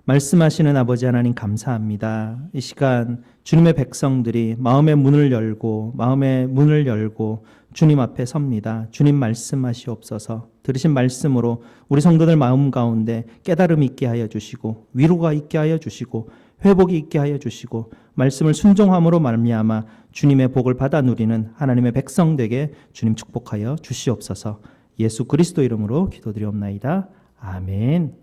말씀하시는 아버지 하나님 감사합니다. 이 시간 주님의 백성들이 마음의 문을 열고 주님 앞에 섭니다. 주님 말씀하시옵소서. 들으신 말씀으로 우리 성도들 마음 가운데 깨달음이 있게 하여 주시고 위로가 있게 하여 주시고 회복이 있게 하여 주시고 말씀을 순종함으로 말미암아 주님의 복을 받아 누리는 하나님의 백성되게 주님 축복하여 주시옵소서. 예수 그리스도 이름으로 기도드리옵나이다. 아멘.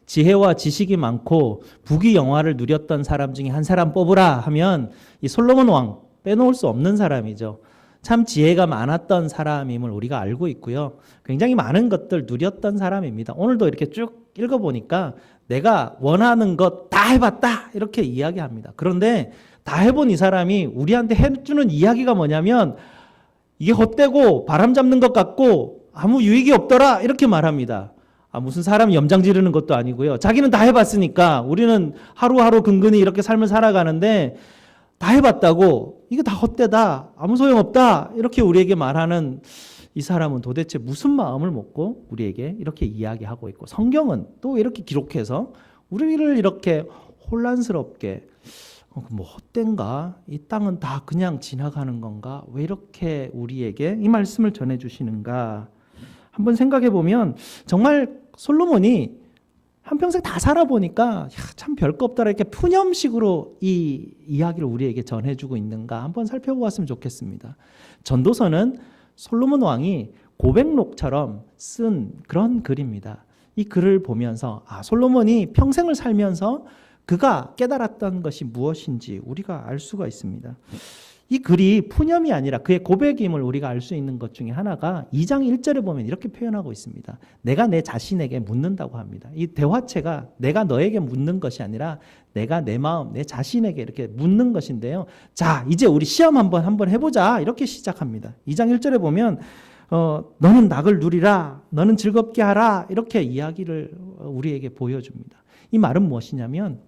지혜와 지식이 많고 부귀영화를 누렸던 사람 중에 한 사람 뽑으라 하면 이 솔로몬 왕 빼놓을 수 없는 사람이죠. 참 지혜가 많았던 사람임을 우리가 알고 있고요. 굉장히 많은 것들 누렸던 사람입니다. 오늘도 이렇게 쭉 읽어보니까 내가 원하는 것 다 해봤다 이렇게 이야기합니다. 그런데 다 해본 이 사람이 우리한테 해주는 이야기가 뭐냐면 이게 헛되고 바람 잡는 것 같고 아무 유익이 없더라 이렇게 말합니다. 무슨 사람이 염장 지르는 것도 아니고요. 자기는 다 해봤으니까 우리는 하루하루 근근히 이렇게 삶을 살아가는데 다 해봤다고 이거 다 헛되다 아무 소용없다 이렇게 우리에게 말하는 이 사람은 도대체 무슨 마음을 먹고 우리에게 이렇게 이야기하고 있고 성경은 또 이렇게 기록해서 우리를 이렇게 혼란스럽게 뭐 헛된가? 이 땅은 다 그냥 지나가는 건가? 왜 이렇게 우리에게 이 말씀을 전해주시는가? 한번 생각해 보면 정말 솔로몬이 한평생 다 살아보니까 참 별거 없더라 이렇게 푸념식으로 이 이야기를 우리에게 전해주고 있는가 한번 살펴보았으면 좋겠습니다. 전도서는 솔로몬 왕이 고백록처럼 쓴 그런 글입니다. 이 글을 보면서 솔로몬이 평생을 살면서 그가 깨달았던 것이 무엇인지 우리가 알 수가 있습니다. 이 글이 푸념이 아니라 그의 고백임을 우리가 알 수 있는 것 중에 하나가 2장 1절에 보면 이렇게 표현하고 있습니다. 내가 내 자신에게 묻는다고 합니다. 이 대화체가 내가 너에게 묻는 것이 아니라 내가 내 마음, 내 자신에게 이렇게 묻는 것인데요. 자, 이제 우리 시험 한번 해보자. 이렇게 시작합니다. 2장 1절에 보면 너는 낙을 누리라. 너는 즐겁게 하라. 이렇게 이야기를 우리에게 보여줍니다. 이 말은 무엇이냐면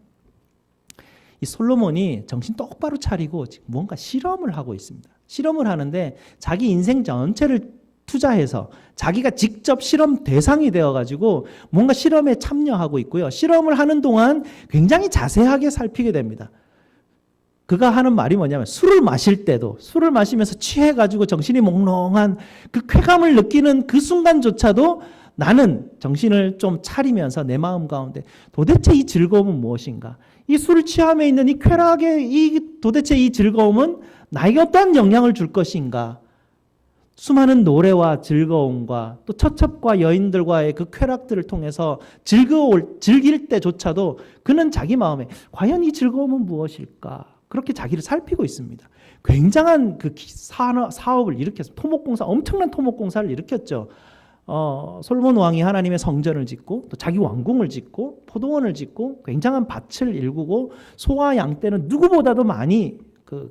이 솔로몬이 정신 똑바로 차리고 지금 뭔가 실험을 하고 있습니다. 실험을 하는데 자기 인생 전체를 투자해서 자기가 직접 실험 대상이 되어가지고 뭔가 실험에 참여하고 있고요. 실험을 하는 동안 굉장히 자세하게 살피게 됩니다. 그가 하는 말이 뭐냐면 술을 마실 때도 술을 마시면서 취해가지고 정신이 몽롱한 그 쾌감을 느끼는 그 순간조차도 나는 정신을 좀 차리면서 내 마음 가운데 도대체 이 즐거움은 무엇인가? 이 술 취함에 있는 이 쾌락의 도대체 이 즐거움은 나에게 어떤 영향을 줄 것인가? 수많은 노래와 즐거움과 또 처첩과 여인들과의 그 쾌락들을 통해서 즐길 때조차도 그는 자기 마음에 과연 이 즐거움은 무엇일까? 그렇게 자기를 살피고 있습니다. 굉장한 그 사업을 일으켰어요. 엄청난 토목공사를 일으켰죠. 솔몬 왕이 하나님의 성전을 짓고 또 자기 왕궁을 짓고 포도원을 짓고 굉장한 밭을 일구고 소와 양 떼는 누구보다도 많이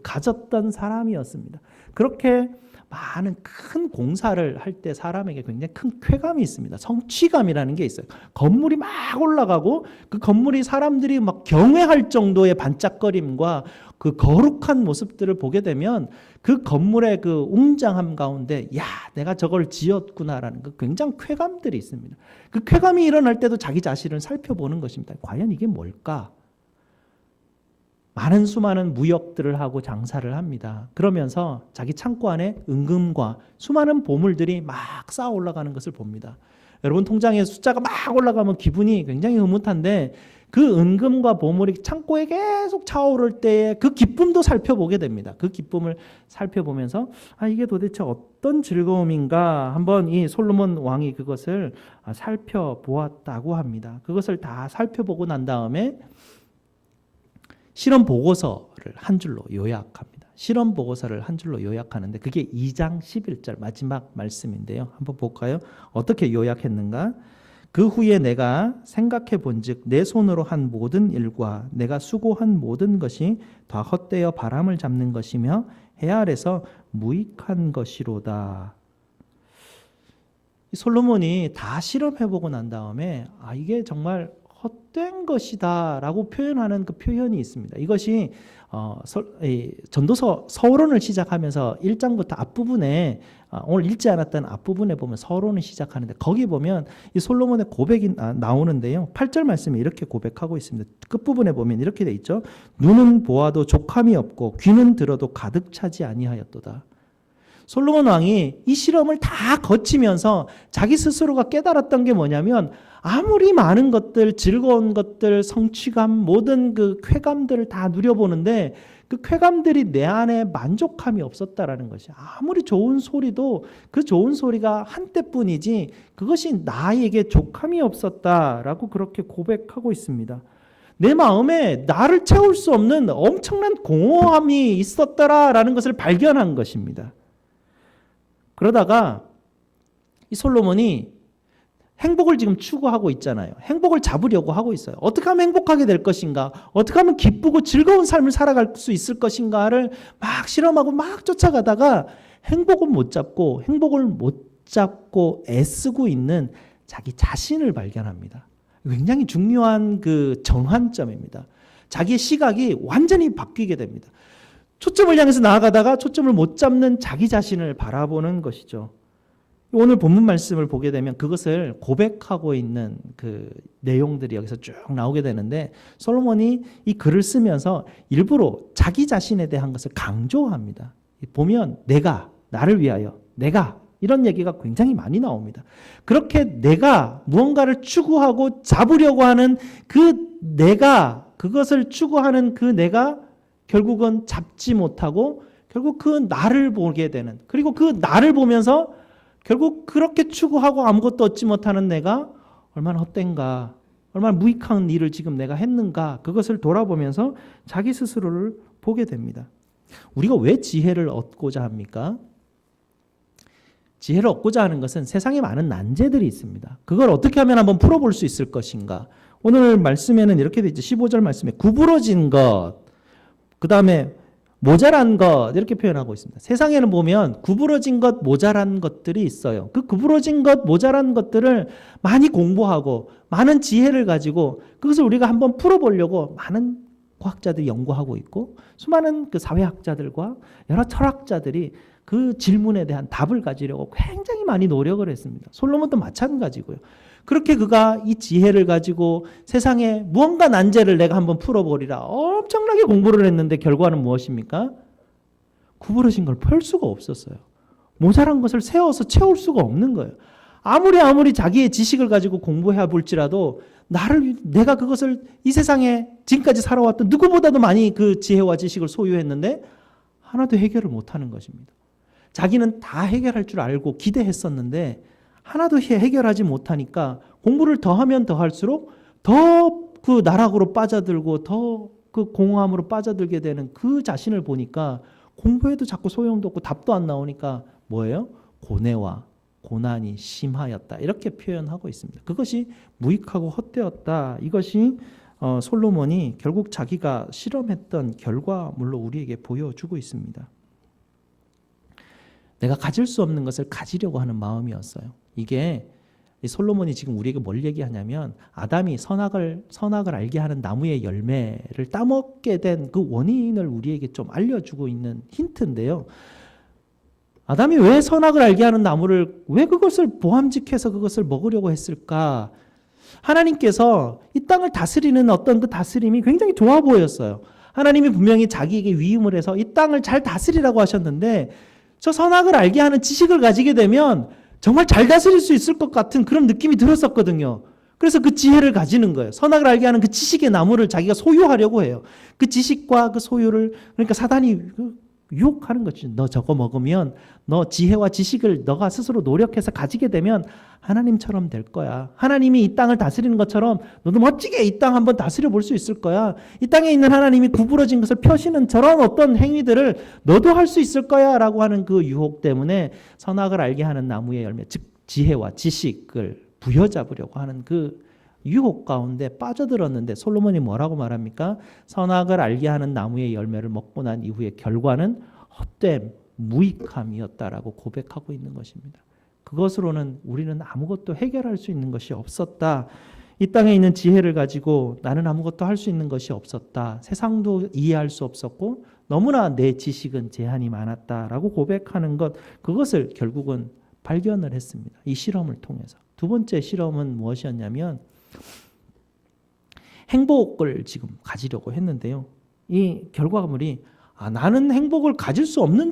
가졌던 사람이었습니다. 그렇게 많은 큰 공사를 할 때 사람에게 굉장히 큰 쾌감이 있습니다. 성취감이라는 게 있어요. 건물이 막 올라가고 그 건물이 사람들이 막 경외할 정도의 반짝거림과 그 거룩한 모습들을 보게 되면 그 건물의 그 웅장함 가운데 내가 저걸 지었구나라는 그 굉장히 쾌감들이 있습니다. 그 쾌감이 일어날 때도 자기 자신을 살펴보는 것입니다. 과연 이게 뭘까? 수많은 무역들을 하고 장사를 합니다. 그러면서 자기 창고 안에 은금과 수많은 보물들이 막 쌓아 올라가는 것을 봅니다. 여러분 통장에 숫자가 막 올라가면 기분이 굉장히 흐뭇한데 그 은금과 보물이 창고에 계속 차오를 때의 그 기쁨도 살펴보게 됩니다. 그 기쁨을 살펴보면서 이게 도대체 어떤 즐거움인가 한번 이 솔로몬 왕이 그것을 살펴보았다고 합니다. 그것을 다 살펴보고 난 다음에 실험 보고서를 한 줄로 요약합니다. 실험 보고서를 한 줄로 요약하는데 그게 2장 11절 마지막 말씀인데요. 한번 볼까요? 어떻게 요약했는가? 그 후에 내가 생각해 본즉 내 손으로 한 모든 일과 내가 수고한 모든 것이 다 헛되어 바람을 잡는 것이며 해 아래서 무익한 것이로다. 솔로몬이 다 실험해보고 난 다음에 이게 정말 헛된 것이다라고 표현하는 그 표현이 있습니다. 이것이 전도서 서론을 시작하면서 1장부터 앞부분에 오늘 읽지 않았던 앞부분에 보면 서론을 시작하는데 거기 보면 이 솔로몬의 고백이 나오는데요. 8절 말씀에 이렇게 고백하고 있습니다. 끝부분에 보면 이렇게 돼 있죠. 눈은 보아도 족함이 없고 귀는 들어도 가득 차지 아니하였도다. 솔로몬 왕이 이 실험을 다 거치면서 자기 스스로가 깨달았던 게 뭐냐면 아무리 많은 것들, 즐거운 것들, 성취감, 모든 그 쾌감들을 다 누려보는데 그 쾌감들이 내 안에 만족함이 없었다라는 것이 아무리 좋은 소리도 그 좋은 소리가 한때뿐이지 그것이 나에게 족함이 없었다라고 그렇게 고백하고 있습니다. 내 마음에 나를 채울 수 없는 엄청난 공허함이 있었더라라는 것을 발견한 것입니다. 그러다가 이 솔로몬이 행복을 지금 추구하고 있잖아요. 행복을 잡으려고 하고 있어요. 어떻게 하면 행복하게 될 것인가? 어떻게 하면 기쁘고 즐거운 삶을 살아갈 수 있을 것인가를 막 실험하고 막 쫓아가다가 행복을 못 잡고 애쓰고 있는 자기 자신을 발견합니다. 굉장히 중요한 그 전환점입니다. 자기의 시각이 완전히 바뀌게 됩니다. 초점을 향해서 나아가다가 초점을 못 잡는 자기 자신을 바라보는 것이죠. 오늘 본문 말씀을 보게 되면 그것을 고백하고 있는 그 내용들이 여기서 쭉 나오게 되는데 솔로몬이 이 글을 쓰면서 일부러 자기 자신에 대한 것을 강조합니다. 보면 내가, 나를 위하여, 내가 이런 얘기가 굉장히 많이 나옵니다. 그렇게 내가 무언가를 추구하고 잡으려고 하는 그 내가, 그것을 추구하는 그 내가 결국은 잡지 못하고 결국 그 나를 보게 되는, 그리고 그 나를 보면서 결국 그렇게 추구하고 아무것도 얻지 못하는 내가 얼마나 헛된가, 얼마나 무익한 일을 지금 내가 했는가, 그것을 돌아보면서 자기 스스로를 보게 됩니다. 우리가 왜 지혜를 얻고자 합니까? 지혜를 얻고자 하는 것은 세상에 많은 난제들이 있습니다. 그걸 어떻게 하면 한번 풀어볼 수 있을 것인가. 오늘 말씀에는 이렇게 되어 있죠. 15절 말씀에 구부러진 것, 그 다음에 모자란 것 이렇게 표현하고 있습니다. 세상에는 보면 구부러진 것, 모자란 것들이 있어요. 그 구부러진 것, 모자란 것들을 많이 공부하고 많은 지혜를 가지고 그것을 우리가 한번 풀어보려고 많은 과학자들이 연구하고 있고 수많은 그 사회학자들과 여러 철학자들이 그 질문에 대한 답을 가지려고 굉장히 많이 노력을 했습니다. 솔로몬도 마찬가지고요. 그렇게 그가 이 지혜를 가지고 세상에 무언가 난제를 내가 한번 풀어보리라 엄청나게 공부를 했는데 결과는 무엇입니까? 구부러진 걸 풀 수가 없었어요. 모자란 것을 세워서 채울 수가 없는 거예요. 아무리 자기의 지식을 가지고 공부해 볼지라도 내가 그것을 이 세상에 지금까지 살아왔던 누구보다도 많이 그 지혜와 지식을 소유했는데 하나도 해결을 못하는 것입니다. 자기는 다 해결할 줄 알고 기대했었는데 하나도 해결하지 못하니까 공부를 더하면 더할수록 더 그 나락으로 빠져들고 더 그 공허함으로 빠져들게 되는 그 자신을 보니까 공부해도 자꾸 소용도 없고 답도 안 나오니까 뭐예요? 고뇌와 고난이 심하였다. 이렇게 표현하고 있습니다. 그것이 무익하고 헛되었다. 이것이 솔로몬이 결국 자기가 실험했던 결과물로 우리에게 보여주고 있습니다. 내가 가질 수 없는 것을 가지려고 하는 마음이었어요. 이게 솔로몬이 지금 우리에게 뭘 얘기하냐면 아담이 선악을 알게 하는 나무의 열매를 따먹게 된 그 원인을 우리에게 좀 알려주고 있는 힌트인데요. 아담이 왜 선악을 알게 하는 나무를 왜 그것을 보암직해서 그것을 먹으려고 했을까? 하나님께서 이 땅을 다스리는 어떤 그 다스림이 굉장히 좋아 보였어요. 하나님이 분명히 자기에게 위임을 해서 이 땅을 잘 다스리라고 하셨는데 저 선악을 알게 하는 지식을 가지게 되면 정말 잘 다스릴 수 있을 것 같은 그런 느낌이 들었었거든요. 그래서 그 지혜를 가지는 거예요. 선악을 알게 하는 그 지식의 나무를 자기가 소유하려고 해요. 그 지식과 그 소유를, 그러니까 사단이 유혹하는 거죠. 너 저거 먹으면 너 지혜와 지식을 너가 스스로 노력해서 가지게 되면 하나님처럼 될 거야. 하나님이 이 땅을 다스리는 것처럼 너도 멋지게 이 땅 한번 다스려 볼 수 있을 거야. 이 땅에 있는 하나님이 구부러진 것을 펴시는 저런 어떤 행위들을 너도 할 수 있을 거야 라고 하는 그 유혹 때문에 선악을 알게 하는 나무의 열매, 즉 지혜와 지식을 부여잡으려고 하는 그 유혹 가운데 빠져들었는데 솔로몬이 뭐라고 말합니까? 선악을 알게 하는 나무의 열매를 먹고 난 이후에 결과는 헛됨, 무익함이었다라고 고백하고 있는 것입니다. 그것으로는 우리는 아무것도 해결할 수 있는 것이 없었다. 이 땅에 있는 지혜를 가지고 나는 아무것도 할 수 있는 것이 없었다. 세상도 이해할 수 없었고 너무나 내 지식은 제한이 많았다라고 고백하는 것, 그것을 결국은 발견을 했습니다. 이 실험을 통해서. 두 번째 실험은 무엇이었냐면 행복을 지금 가지려고 했는데요. 이 결과물이 나는 행복을 가질 수 없는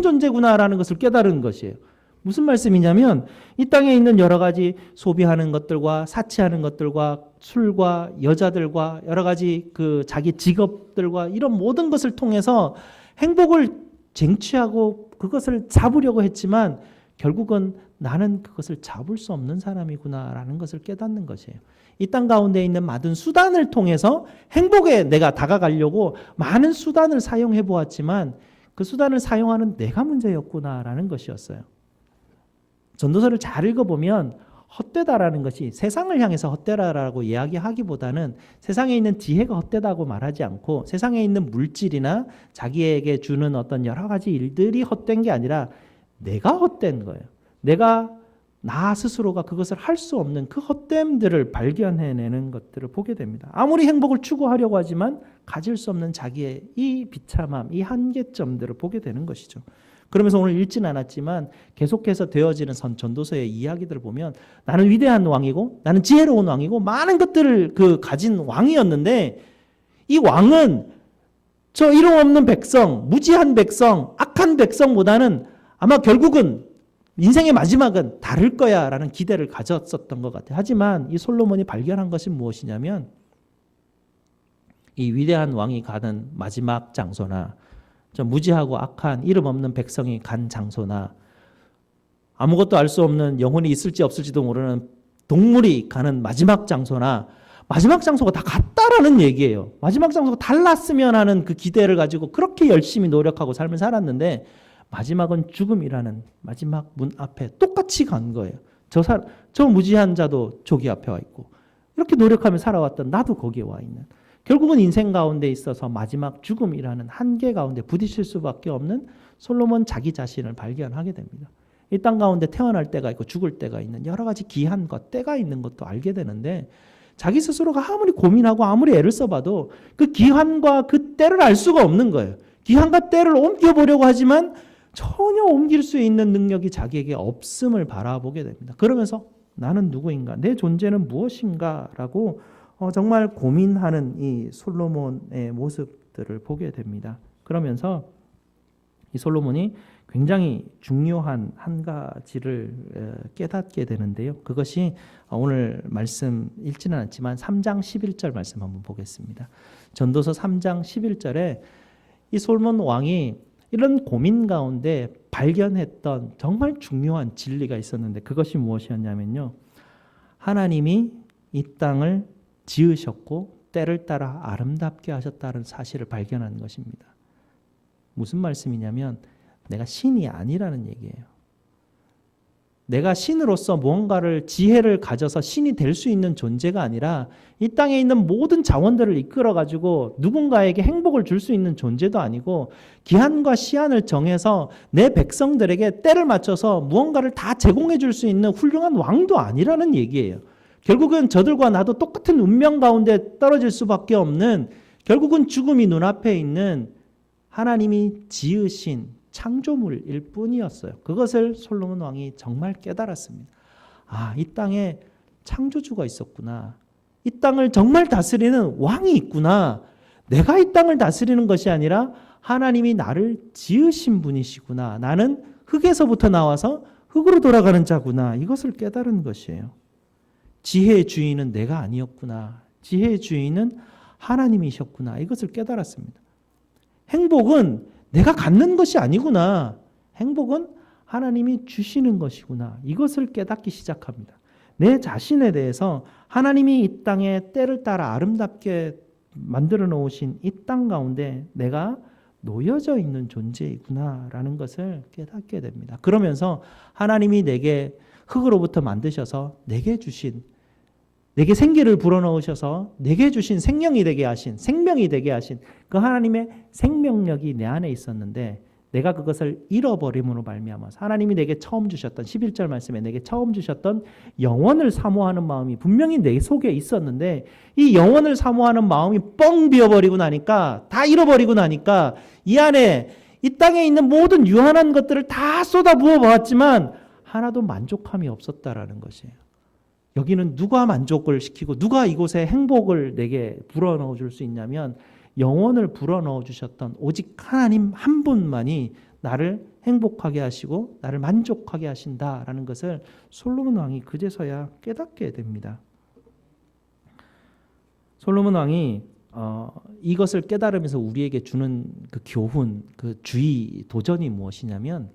존재구나라는 것을 깨달은 것이에요. 무슨 말씀이냐면 이 땅에 있는 여러 가지 소비하는 것들과 사치하는 것들과 술과 여자들과 여러 가지 그 자기 직업들과 이런 모든 것을 통해서 행복을 쟁취하고 그것을 잡으려고 했지만 결국은 나는 그것을 잡을 수 없는 사람이구나라는 것을 깨닫는 것이에요. 이 땅 가운데 있는 많은 수단을 통해서 행복에 내가 다가가려고 많은 수단을 사용해 보았지만 그 수단을 사용하는 내가 문제였구나라는 것이었어요. 전도서를 잘 읽어보면 헛되다라는 것이 세상을 향해서 헛되다라고 이야기하기보다는 세상에 있는 지혜가 헛되다고 말하지 않고 세상에 있는 물질이나 자기에게 주는 어떤 여러 가지 일들이 헛된 게 아니라 내가 헛된 거예요. 내가 나 스스로가 그것을 할 수 없는 그 헛됨들을 발견해내는 것들을 보게 됩니다. 아무리 행복을 추구하려고 하지만 가질 수 없는 자기의 이 비참함, 이 한계점들을 보게 되는 것이죠. 그러면서 오늘 읽진 않았지만 계속해서 되어지는 전도서의 이야기들을 보면 나는 위대한 왕이고 나는 지혜로운 왕이고 많은 것들을 가진 왕이었는데 이 왕은 저 이름 없는 백성, 무지한 백성, 악한 백성보다는 아마 결국은 인생의 마지막은 다를 거야 라는 기대를 가졌었던 것 같아요. 하지만 이 솔로몬이 발견한 것이 무엇이냐면 이 위대한 왕이 가는 마지막 장소나 저 무지하고 악한 이름 없는 백성이 간 장소나 아무것도 알 수 없는 영혼이 있을지 없을지도 모르는 동물이 가는 마지막 장소나 마지막 장소가 다 같다라는 얘기예요. 마지막 장소가 달랐으면 하는 그 기대를 가지고 그렇게 열심히 노력하고 삶을 살았는데 마지막은 죽음이라는 마지막 문 앞에 똑같이 간 거예요. 저 무지한 자도 저기 앞에 와 있고 이렇게 노력하며 살아왔던 나도 거기에 와 있는, 결국은 인생 가운데 있어서 마지막 죽음이라는 한계 가운데 부딪힐 수밖에 없는 솔로몬 자기 자신을 발견하게 됩니다. 이 땅 가운데 태어날 때가 있고 죽을 때가 있는 여러 가지 기한과 때가 있는 것도 알게 되는데 자기 스스로가 아무리 고민하고 아무리 애를 써봐도 그 기한과 그 때를 알 수가 없는 거예요. 기한과 때를 옮겨보려고 하지만 전혀 옮길 수 있는 능력이 자기에게 없음을 바라보게 됩니다. 그러면서 나는 누구인가? 내 존재는 무엇인가? 라고 정말 고민하는 이 솔로몬의 모습들을 보게 됩니다. 그러면서 이 솔로몬이 굉장히 중요한 한 가지를 깨닫게 되는데요. 그것이 오늘 말씀 읽지는 않지만 3장 11절 말씀 한번 보겠습니다. 전도서 3장 11절에 이 솔로몬 왕이 이런 고민 가운데 발견했던 정말 중요한 진리가 있었는데 그것이 무엇이었냐면요. 하나님이 이 땅을 지으셨고 때를 따라 아름답게 하셨다는 사실을 발견한 것입니다. 무슨 말씀이냐면 내가 신이 아니라는 얘기예요. 내가 신으로서 무언가를 지혜를 가져서 신이 될 수 있는 존재가 아니라 이 땅에 있는 모든 자원들을 이끌어 가지고 누군가에게 행복을 줄 수 있는 존재도 아니고 기한과 시한을 정해서 내 백성들에게 때를 맞춰서 무언가를 다 제공해 줄 수 있는 훌륭한 왕도 아니라는 얘기예요. 결국은 저들과 나도 똑같은 운명 가운데 떨어질 수밖에 없는, 결국은 죽음이 눈앞에 있는 하나님이 지으신 창조물일 뿐이었어요. 그것을 솔로몬 왕이 정말 깨달았습니다. 이 땅에 창조주가 있었구나. 이 땅을 정말 다스리는 왕이 있구나. 내가 이 땅을 다스리는 것이 아니라 하나님이 나를 지으신 분이시구나. 나는 흙에서부터 나와서 흙으로 돌아가는 자구나. 이것을 깨달은 것이에요. 지혜의 주인은 내가 아니었구나. 지혜의 주인은 하나님이셨구나. 이것을 깨달았습니다. 행복은 내가 갖는 것이 아니구나. 행복은 하나님이 주시는 것이구나. 이것을 깨닫기 시작합니다. 내 자신에 대해서 하나님이 이 땅에 때를 따라 아름답게 만들어 놓으신 이 땅 가운데 내가 놓여져 있는 존재이구나라는 것을 깨닫게 됩니다. 그러면서 하나님이 내게 흙으로부터 만드셔서 내게 주신, 내게 생기를 불어넣으셔서 내게 주신 생명이 되게 하신, 생명이 되게 하신 그 하나님의 생명력이 내 안에 있었는데 내가 그것을 잃어버림으로 말미암아서 하나님이 내게 처음 주셨던 11절 말씀에 내게 처음 주셨던 영원을 사모하는 마음이 분명히 내 속에 있었는데 이 영원을 사모하는 마음이 뻥 비어버리고 나니까 다 잃어버리고 나니까 이 안에 이 땅에 있는 모든 유한한 것들을 다 쏟아부어 보았지만 하나도 만족함이 없었다라는 것이에요. 여기는 누가 만족을 시키고 누가 이곳에 행복을 내게 불어넣어 줄 수 있냐면 영원을 불어넣어 주셨던 오직 하나님 한 분만이 나를 행복하게 하시고 나를 만족하게 하신다라는 것을 솔로몬 왕이 그제서야 깨닫게 됩니다. 솔로몬 왕이 이것을 깨달으면서 우리에게 주는 그 교훈, 그 주의, 도전이 무엇이냐면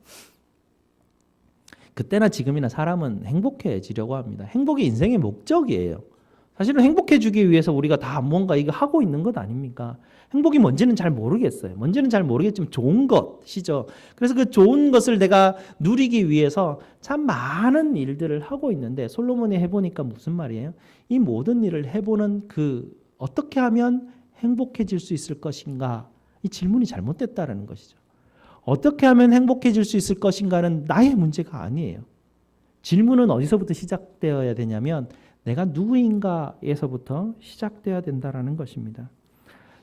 그때나 지금이나 사람은 행복해지려고 합니다. 행복이 인생의 목적이에요. 사실은 행복해지기 위해서 우리가 다 뭔가 이거 하고 있는 것 아닙니까? 행복이 뭔지는 잘 모르겠어요. 뭔지는 잘 모르겠지만 좋은 것이죠. 그래서 그 좋은 것을 내가 누리기 위해서 참 많은 일들을 하고 있는데 솔로몬이 해보니까 무슨 말이에요? 이 모든 일을 해보는 그 어떻게 하면 행복해질 수 있을 것인가? 이 질문이 잘못됐다는 것이죠. 어떻게 하면 행복해질 수 있을 것인가는 나의 문제가 아니에요. 질문은 어디서부터 시작되어야 되냐면 내가 누구인가에서부터 시작되어야 된다는 것입니다.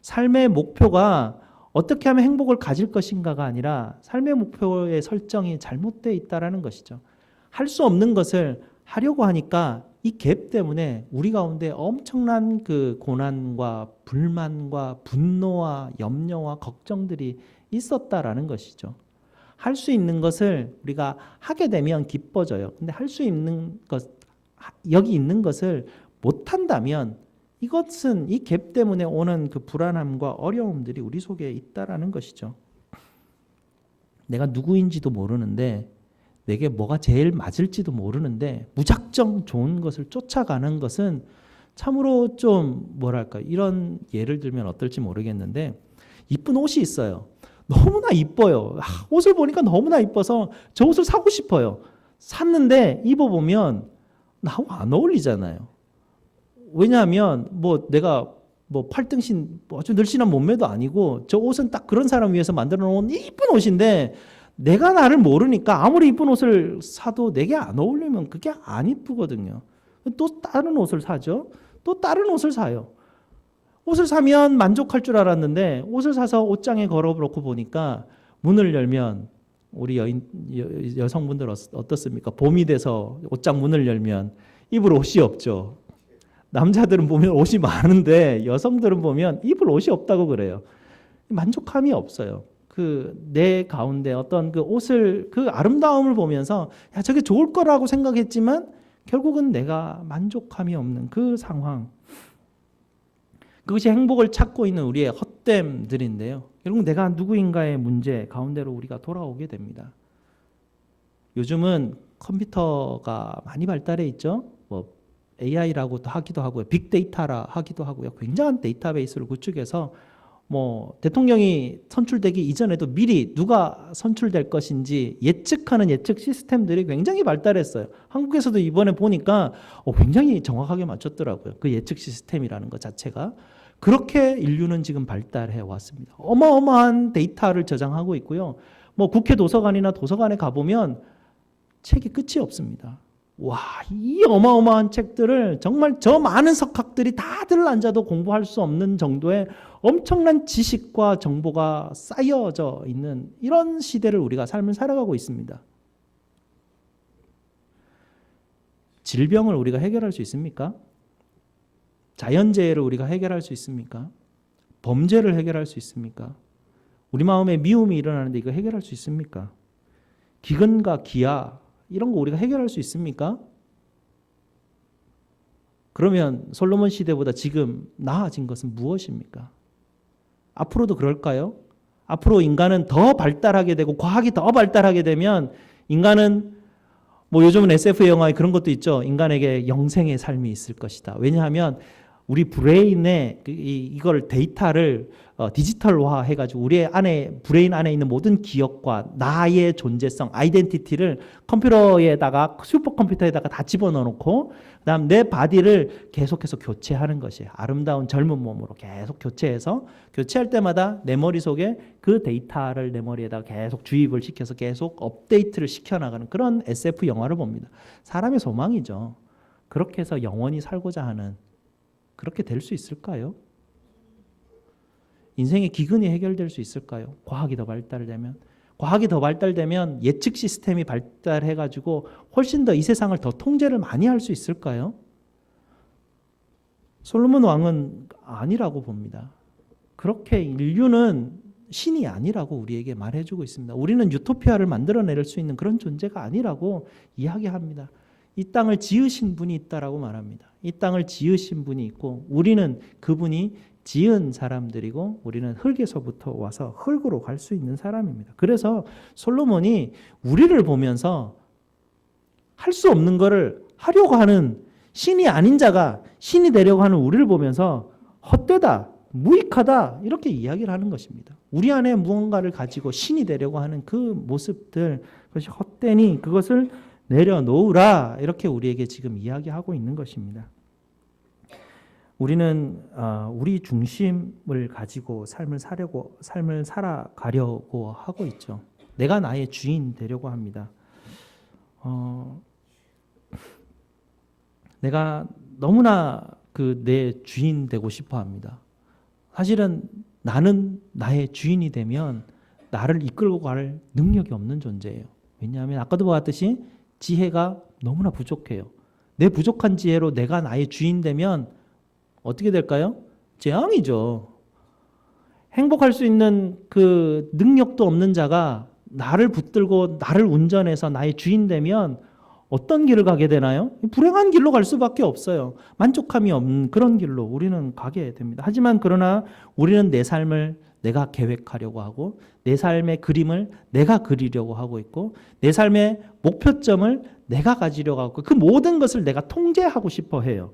삶의 목표가 어떻게 하면 행복을 가질 것인가가 아니라 삶의 목표의 설정이 잘못되어 있다는 것이죠. 할 수 없는 것을 하려고 하니까 이 갭 때문에 우리 가운데 엄청난 그 고난과 불만과 분노와 염려와 걱정들이 있었다라는 것이죠. 할 수 있는 것을 우리가 하게 되면 기뻐져요. 근데 할 수 있는 것, 여기 있는 것을 못한다면 이것은 이 갭 때문에 오는 그 불안함과 어려움들이 우리 속에 있다라는 것이죠. 내가 누구인지도 모르는데 내게 뭐가 제일 맞을지도 모르는데 무작정 좋은 것을 쫓아가는 것은 참으로 좀 뭐랄까 이런 예를 들면 어떨지 모르겠는데 이쁜 옷이 있어요. 너무나 이뻐요. 옷을 보니까 너무나 이뻐서 저 옷을 사고 싶어요. 샀는데 입어보면 나하고 안 어울리잖아요. 왜냐하면 뭐 내가 뭐 팔등신 아주 늘씬한 몸매도 아니고 저 옷은 딱 그런 사람 위해서 만들어 놓은 이쁜 옷인데 내가 나를 모르니까 아무리 이쁜 옷을 사도 내게 안 어울리면 그게 안 이쁘거든요. 또 다른 옷을 사죠. 또 다른 옷을 사요. 옷을 사면 만족할 줄 알았는데 옷을 사서 옷장에 걸어놓고 보니까 문을 열면 우리 여성분들 어떻습니까? 봄이 돼서 옷장 문을 열면 입을 옷이 없죠. 남자들은 보면 옷이 많은데 여성들은 보면 입을 옷이 없다고 그래요. 만족함이 없어요. 그 내 가운데 어떤 그 옷을 그 아름다움을 보면서 야 저게 좋을 거라고 생각했지만 결국은 내가 만족함이 없는 그 상황. 그것이 행복을 찾고 있는 우리의 헛됨들인데요. 결국 내가 누구인가의 문제 가운데로 우리가 돌아오게 됩니다. 요즘은 컴퓨터가 많이 발달해 있죠. 뭐 AI라고도 하기도 하고요. 빅데이터라 하기도 하고요. 굉장한 데이터베이스를 구축해서 뭐 대통령이 선출되기 이전에도 미리 누가 선출될 것인지 예측하는 예측 시스템들이 굉장히 발달했어요. 한국에서도 이번에 보니까 굉장히 정확하게 맞췄더라고요. 그 예측 시스템이라는 것 자체가. 그렇게 인류는 지금 발달해 왔습니다. 어마어마한 데이터를 저장하고 있고요. 뭐 국회 도서관이나 도서관에 가보면 책이 끝이 없습니다. 와, 이 어마어마한 책들을 정말 저 많은 석학들이 다들 앉아도 공부할 수 없는 정도의 엄청난 지식과 정보가 쌓여져 있는 이런 시대를 우리가 삶을 살아가고 있습니다. 질병을 우리가 해결할 수 있습니까? 자연재해를 우리가 해결할 수 있습니까? 범죄를 해결할 수 있습니까? 우리 마음에 미움이 일어나는데 이거 해결할 수 있습니까? 기근과 기아 이런 거 우리가 해결할 수 있습니까? 그러면 솔로몬 시대보다 지금 나아진 것은 무엇입니까? 앞으로도 그럴까요? 앞으로 인간은 더 발달하게 되고 과학이 더 발달하게 되면 인간은 뭐 요즘은 SF 영화에 그런 것도 있죠. 인간에게 영생의 삶이 있을 것이다. 왜냐하면 우리 브레인에 이걸 데이터를 디지털화 해가지고 우리 안에 브레인 안에 있는 모든 기억과 나의 존재성, 아이덴티티를 컴퓨터에다가 슈퍼컴퓨터에다가 다 집어넣어놓고 그다음 내 바디를 계속해서 교체하는 것이에요. 아름다운 젊은 몸으로 계속 교체해서 교체할 때마다 내 머릿속에 그 데이터를 내 머리에다가 계속 주입을 시켜서 계속 업데이트를 시켜나가는 그런 SF 영화를 봅니다. 사람의 소망이죠. 그렇게 해서 영원히 살고자 하는 그렇게 될 수 있을까요? 인생의 기근이 해결될 수 있을까요? 과학이 더 발달되면 예측 시스템이 발달해가지고 훨씬 더 이 세상을 더 통제를 많이 할 수 있을까요? 솔로몬 왕은 아니라고 봅니다. 그렇게 인류는 신이 아니라고 우리에게 말해주고 있습니다. 우리는 유토피아를 만들어낼 수 있는 그런 존재가 아니라고 이야기합니다. 이 땅을 지으신 분이 있다라고 말합니다. 이 땅을 지으신 분이 있고 우리는 그분이 지은 사람들이고 우리는 흙에서부터 와서 흙으로 갈 수 있는 사람입니다. 그래서 솔로몬이 우리를 보면서 할 수 없는 것을 하려고 하는 신이 아닌 자가 신이 되려고 하는 우리를 보면서 헛되다, 무익하다 이렇게 이야기를 하는 것입니다. 우리 안에 무언가를 가지고 신이 되려고 하는 그 모습들 그것이 헛되니 그것을 내려놓으라 이렇게 우리에게 지금 이야기하고 있는 것입니다. 우리는 우리 중심을 가지고 삶을 살아가려고 하고 있죠. 내가 나의 주인 되려고 합니다. 내가 너무나 내 주인 되고 싶어 합니다. 사실은 나는 나의 주인이 되면 나를 이끌고 갈 능력이 없는 존재예요. 왜냐하면 아까도 보았듯이 지혜가 너무나 부족해요. 내 부족한 지혜로 내가 나의 주인 되면 어떻게 될까요? 재앙이죠. 행복할 수 있는 그 능력도 없는 자가 나를 붙들고 나를 운전해서 나의 주인 되면 어떤 길을 가게 되나요? 불행한 길로 갈 수밖에 없어요. 만족함이 없는 그런 길로 우리는 가게 됩니다. 하지만 그러나 우리는 내 삶을 내가 계획하려고 하고 내 삶의 그림을 내가 그리려고 하고 있고 내 삶의 목표점을 내가 가지려고 하고 그 모든 것을 내가 통제하고 싶어 해요.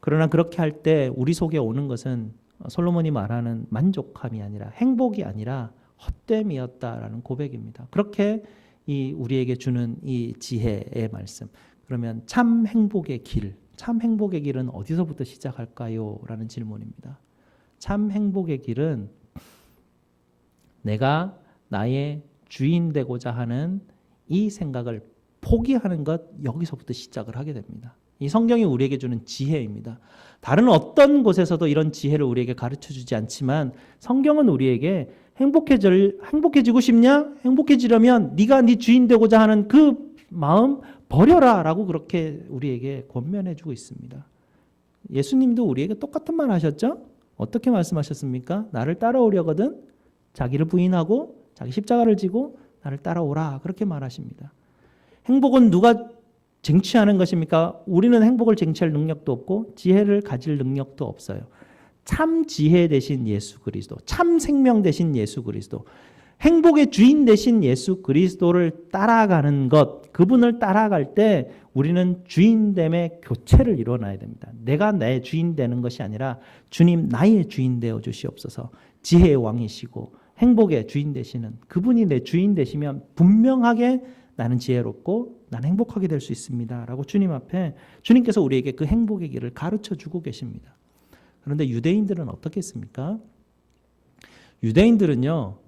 그러나 그렇게 할 때 우리 속에 오는 것은 솔로몬이 말하는 만족함이 아니라 행복이 아니라 헛됨이었다라는 고백입니다. 그렇게 우리에게 주는 이 지혜의 말씀. 그러면 참 행복의 길은 어디서부터 시작할까요? 라는 질문입니다. 참 행복의 길은 내가 나의 주인 되고자 하는 이 생각을 포기하는 것 여기서부터 시작을 하게 됩니다. 이 성경이 우리에게 주는 지혜입니다. 다른 어떤 곳에서도 이런 지혜를 우리에게 가르쳐주지 않지만 성경은 우리에게 행복해지고 싶냐? 행복해지려면 네가 네 주인 되고자 하는 그 마음 버려라 라고 그렇게 우리에게 권면해주고 있습니다. 예수님도 우리에게 똑같은 말 하셨죠? 어떻게 말씀하셨습니까? 나를 따라오려거든 자기를 부인하고 자기 십자가를 지고 나를 따라오라 그렇게 말하십니다. 행복은 누가 쟁취하는 것입니까? 우리는 행복을 쟁취할 능력도 없고 지혜를 가질 능력도 없어요. 참 지혜 되신 예수 그리스도, 참 생명 되신 예수 그리스도, 행복의 주인 되신 예수 그리스도를 따라가는 것, 그분을 따라갈 때 우리는 주인됨의 교체를 이뤄놔야 됩니다. 내가 내 주인 되는 것이 아니라 주님 나의 주인 되어 주시옵소서. 지혜의 왕이시고 행복의 주인 되시는 그분이 내 주인 되시면 분명하게 나는 지혜롭고 나는 행복하게 될 수 있습니다. 라고 주님 앞에 주님께서 우리에게 그 행복의 길을 가르쳐 주고 계십니다. 그런데 유대인들은 어떻게 했습니까? 유대인들은요.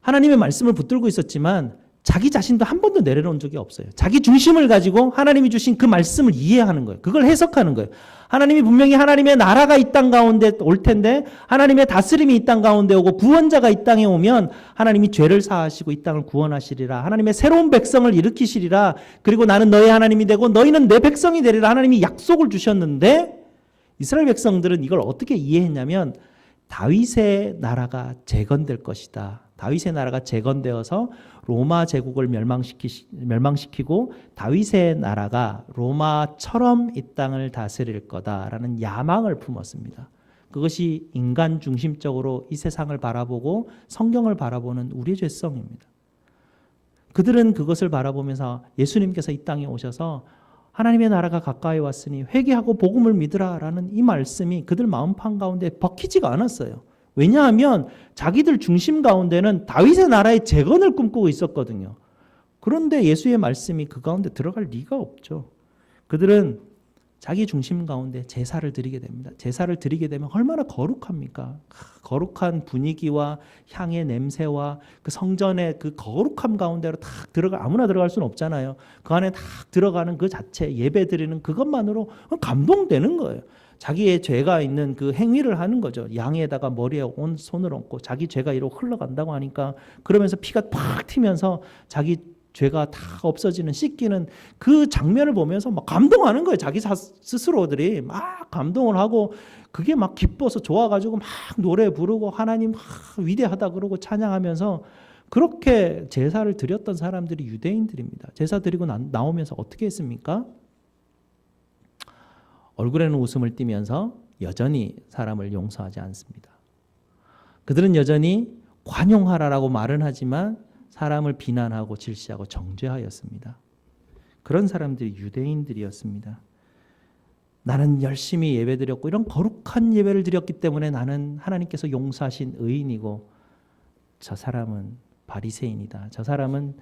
하나님의 말씀을 붙들고 있었지만 자기 자신도 한 번도 내려놓은 적이 없어요. 자기 중심을 가지고 하나님이 주신 그 말씀을 이해하는 거예요. 그걸 해석하는 거예요. 하나님이 분명히 하나님의 나라가 이 땅 가운데 올 텐데 하나님의 다스림이 이 땅 가운데 오고 구원자가 이 땅에 오면 하나님이 죄를 사하시고 이 땅을 구원하시리라. 하나님의 새로운 백성을 일으키시리라. 그리고 나는 너의 하나님이 되고 너희는 내 백성이 되리라. 하나님이 약속을 주셨는데 이스라엘 백성들은 이걸 어떻게 이해했냐면 다윗의 나라가 재건될 것이다. 다윗의 나라가 재건되어서 로마 제국을 멸망시키고 다윗의 나라가 로마처럼 이 땅을 다스릴 거다라는 야망을 품었습니다. 그것이 인간 중심적으로 이 세상을 바라보고 성경을 바라보는 우리의 죄성입니다. 그들은 그것을 바라보면서 예수님께서 이 땅에 오셔서 하나님의 나라가 가까이 왔으니 회개하고 복음을 믿으라라는 이 말씀이 그들 마음판 가운데 박히지가 않았어요. 왜냐하면 자기들 중심 가운데는 다윗의 나라의 재건을 꿈꾸고 있었거든요. 그런데 예수의 말씀이 그 가운데 들어갈 리가 없죠. 그들은 자기 중심 가운데 제사를 드리게 됩니다. 제사를 드리게 되면 얼마나 거룩합니까? 거룩한 분위기와 향의 냄새와 그 성전의 그 거룩함 가운데로 탁 아무나 들어갈 수는 없잖아요. 그 안에 탁 들어가는 그 자체, 예배 드리는 그것만으로 감동되는 거예요. 자기의 죄가 있는 그 행위를 하는 거죠. 양에다가 머리에 손을 얹고 자기 죄가 이러고 흘러간다고 하니까 그러면서 피가 팍 튀면서 자기 죄가 다 없어지는, 씻기는 그 장면을 보면서 막 감동하는 거예요. 자기 스스로들이 막 감동을 하고 그게 막 기뻐서 좋아가지고 막 노래 부르고 하나님 위대하다 그러고 찬양하면서 그렇게 제사를 드렸던 사람들이 유대인들입니다. 제사 드리고 나오면서 어떻게 했습니까? 얼굴에는 웃음을 띠면서 여전히 사람을 용서하지 않습니다. 그들은 여전히 관용하라라고 말은 하지만 사람을 비난하고 질시하고 정죄하였습니다. 그런 사람들이 유대인들이었습니다. 나는 열심히 예배드렸고 이런 거룩한 예배를 드렸기 때문에 나는 하나님께서 용서하신 의인이고 저 사람은 바리새인이다. 저 사람은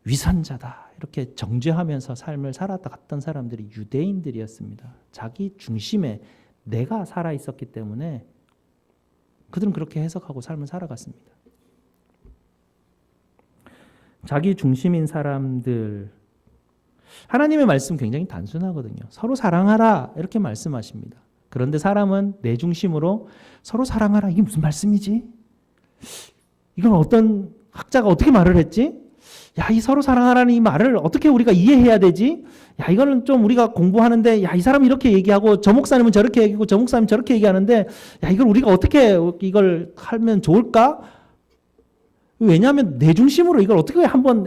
위선자다. 이렇게 정죄하면서 삶을 살았다 갔던 사람들이 유대인들이었습니다. 자기 중심에 내가 살아 있었기 때문에 그들은 그렇게 해석하고 삶을 살아갔습니다. 자기 중심인 사람들, 하나님의 말씀 굉장히 단순하거든요. 서로 사랑하라 이렇게 말씀하십니다. 그런데 사람은 내 중심으로 서로 사랑하라, 이게 무슨 말씀이지? 이건 어떤 학자가 어떻게 말을 했지? 야, 이 서로 사랑하라는 이 말을 어떻게 우리가 이해해야 되지? 야, 이거는 좀 우리가 공부하는데, 야, 이 사람이 이렇게 얘기하고 저 목사님은 저렇게 얘기하고 저 목사님은 저렇게 얘기하는데, 야, 이걸 우리가 어떻게 이걸 하면 좋을까? 왜냐하면 내 중심으로 이걸 어떻게 한번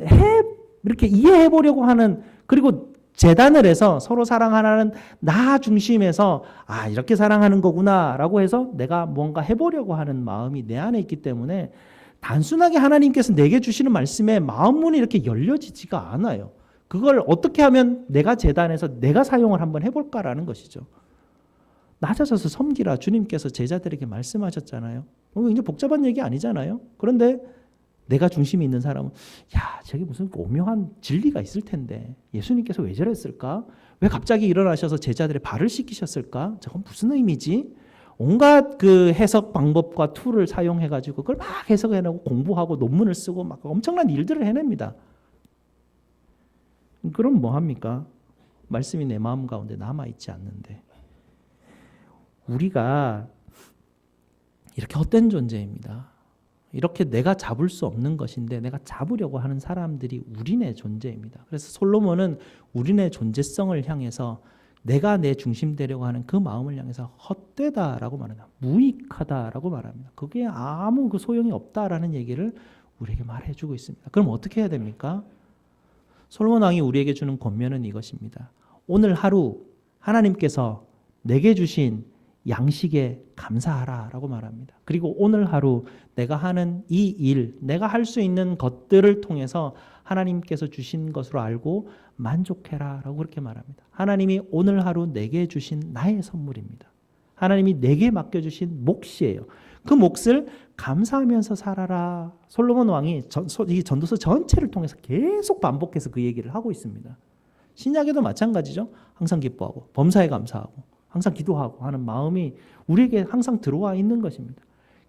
이렇게 이해해 보려고 하는, 그리고 재단을 해서 서로 사랑하라는 나 중심에서 이렇게 사랑하는 거구나라고 해서 내가 뭔가 해보려고 하는 마음이 내 안에 있기 때문에 단순하게 하나님께서 내게 주시는 말씀에 마음문이 이렇게 열려지지가 않아요. 그걸 어떻게 하면 내가 재단해서 내가 사용을 한번 해볼까라는 것이죠. 낮아져서 섬기라 주님께서 제자들에게 말씀하셨잖아요. 굉장히 복잡한 얘기 아니잖아요. 그런데 내가 중심이 있는 사람은 저게 무슨 오묘한 진리가 있을 텐데 예수님께서 왜 저랬을까? 왜 갑자기 일어나셔서 제자들의 발을 씻기셨을까? 저건 무슨 의미지? 온갖 그 해석 방법과 툴을 사용해가지고 그걸 막 해석해내고 공부하고 논문을 쓰고 막 엄청난 일들을 해냅니다. 그럼 뭐 합니까? 말씀이 내 마음 가운데 남아있지 않는데. 우리가 이렇게 헛된 존재입니다. 이렇게 내가 잡을 수 없는 것인데 내가 잡으려고 하는 사람들이 우리네 존재입니다. 그래서 솔로몬은 우리네 존재성을 향해서 내가 내 중심 되려고 하는 그 마음을 향해서 헛되다라고 말합니다. 무익하다라고 말합니다. 그게 아무 그 소용이 없다라는 얘기를 우리에게 말해주고 있습니다. 그럼 어떻게 해야 됩니까? 솔로몬 왕이 우리에게 주는 권면은 이것입니다. 오늘 하루 하나님께서 내게 주신 양식에 감사하라라고 말합니다. 그리고 오늘 하루 내가 하는 이 일, 내가 할 수 있는 것들을 통해서 하나님께서 주신 것으로 알고 만족해라라고 그렇게 말합니다. 하나님이 오늘 하루 내게 주신 나의 선물입니다. 하나님이 내게 맡겨주신 몫이에요. 그 몫을 감사하면서 살아라. 솔로몬 왕이 이 전도서 전체를 통해서 계속 반복해서 그 얘기를 하고 있습니다. 신약에도 마찬가지죠. 항상 기뻐하고 범사에 감사하고 항상 기도하고 하는 마음이 우리에게 항상 들어와 있는 것입니다.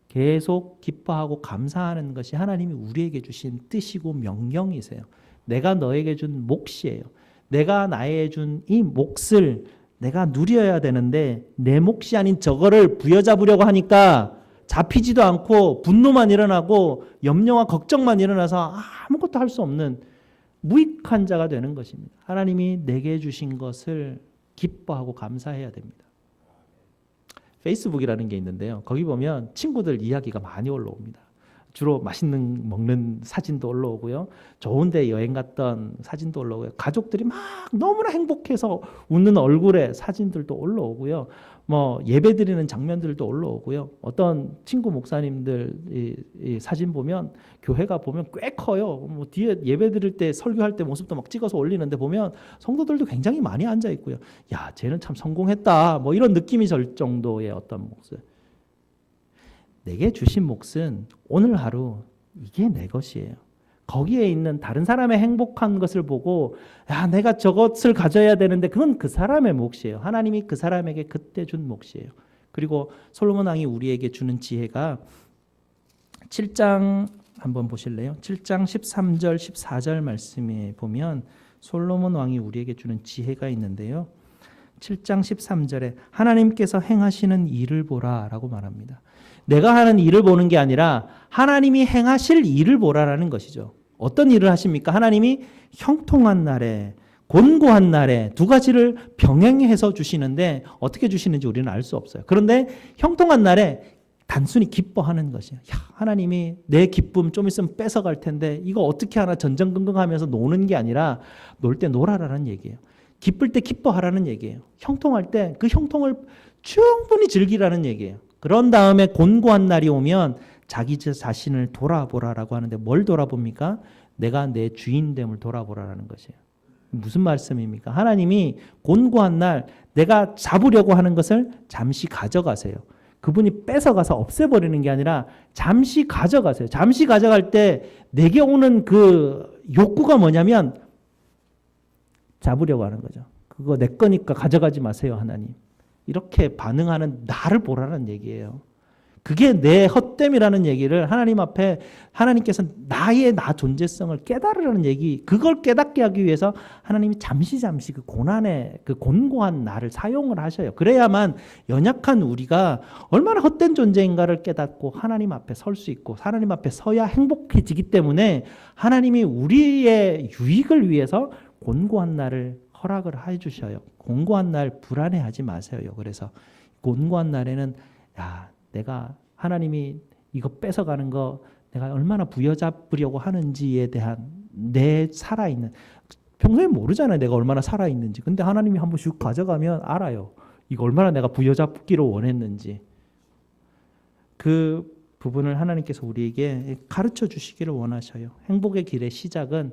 계속 기뻐하고 감사하는 것이 하나님이 우리에게 주신 뜻이고 명령이세요. 내가 너에게 준 몫이에요. 내가 나에게 준 이 몫을 내가 누려야 되는데 내 몫이 아닌 저거를 부여잡으려고 하니까 잡히지도 않고 분노만 일어나고 염려와 걱정만 일어나서 아무것도 할 수 없는 무익한 자가 되는 것입니다. 하나님이 내게 주신 것을 기뻐하고 감사해야 됩니다. 페이스북이라는 게 있는데요. 거기 보면 친구들 이야기가 많이 올라옵니다. 주로 맛있는 먹는 사진도 올라오고요. 좋은데 여행 갔던 사진도 올라오고요. 가족들이 막 너무나 행복해서 웃는 얼굴에 사진들도 올라오고요. 뭐 예배 드리는 장면들도 올라오고요. 어떤 친구 목사님들 이 사진 보면 교회가 보면 꽤 커요. 뭐 뒤에 예배 드릴 때 설교할 때 모습도 막 찍어서 올리는데 보면 성도들도 굉장히 많이 앉아 있고요. 야, 쟤는 참 성공했다. 뭐 이런 느낌이 들 정도의 어떤 모습. 내게 주신 몫은 오늘 하루 이게 내 것이에요. 거기에 있는 다른 사람의 행복한 것을 보고 야, 내가 저것을 가져야 되는데 그건 그 사람의 몫이에요. 하나님이 그 사람에게 그때 준 몫이에요. 그리고 솔로몬 왕이 우리에게 주는 지혜가 7장 한번 보실래요? 7장 13절 14절 말씀에 보면 솔로몬 왕이 우리에게 주는 지혜가 있는데요. 7장 13절에 하나님께서 행하시는 일을 보라 라고 말합니다. 내가 하는 일을 보는 게 아니라 하나님이 행하실 일을 보라라는 것이죠. 어떤 일을 하십니까? 하나님이 형통한 날에 곤고한 날에 두 가지를 병행해서 주시는데 어떻게 주시는지 우리는 알 수 없어요. 그런데 형통한 날에 단순히 기뻐하는 것이에요. 야, 하나님이 내 기쁨 좀 있으면 뺏어갈 텐데 이거 어떻게 하나 전전긍긍하면서 노는 게 아니라 놀 때 놀아라는 얘기예요. 기쁠 때 기뻐하라는 얘기예요. 형통할 때 그 형통을 충분히 즐기라는 얘기예요. 그런 다음에 곤고한 날이 오면 자기 자신을 돌아보라라고 하는데 뭘 돌아봅니까? 내가 내 주인됨을 돌아보라라는 것이에요. 무슨 말씀입니까? 하나님이 곤고한 날 내가 잡으려고 하는 것을 잠시 가져가세요. 그분이 뺏어가서 없애버리는 게 아니라 잠시 가져가세요. 잠시 가져갈 때 내게 오는 그 욕구가 뭐냐면 잡으려고 하는 거죠. 그거 내 거니까 가져가지 마세요, 하나님. 이렇게 반응하는 나를 보라는 얘기예요. 그게 내 헛됨이라는 얘기를 하나님 앞에 하나님께서 나의 나 존재성을 깨달으라는 얘기, 그걸 깨닫게 하기 위해서 하나님이 잠시 그 고난의 그 곤고한 나를 사용을 하셔요. 그래야만 연약한 우리가 얼마나 헛된 존재인가를 깨닫고 하나님 앞에 설 수 있고 하나님 앞에 서야 행복해지기 때문에 하나님이 우리의 유익을 위해서 곤고한 날을 허락을 해 주셔요. 곤고한 날 불안해하지 마세요. 그래서 곤고한 날에는 야, 내가 하나님이 이거 뺏어가는 거 내가 얼마나 부여잡으려고 하는지에 대한 내 살아있는, 평소에 모르잖아요. 내가 얼마나 살아있는지. 근데 하나님이 한번 슉 가져가면 알아요. 이거 얼마나 내가 부여잡기로 원했는지. 그 부분을 하나님께서 우리에게 가르쳐 주시기를 원하셔요. 행복의 길의 시작은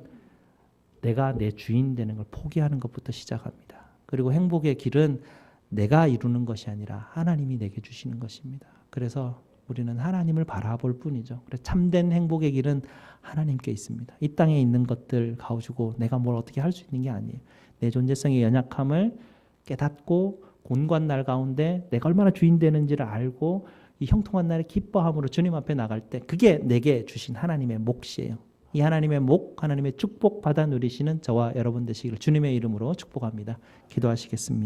내가 내 주인 되는 걸 포기하는 것부터 시작합니다. 그리고 행복의 길은 내가 이루는 것이 아니라 하나님이 내게 주시는 것입니다. 그래서 우리는 하나님을 바라볼 뿐이죠. 그래서 참된 행복의 길은 하나님께 있습니다. 이 땅에 있는 것들 가지고 내가 뭘 어떻게 할 수 있는 게 아니에요. 내 존재성의 연약함을 깨닫고 곤고한 날 가운데 내가 얼마나 주인 되는지를 알고 이 형통한 날의 기뻐함으로 주님 앞에 나갈 때 그게 내게 주신 하나님의 몫이에요. 이 하나님의 목, 하나님의 축복 받아 누리시는 저와 여러분 되시기를 주님의 이름으로 축복합니다. 기도하시겠습니다.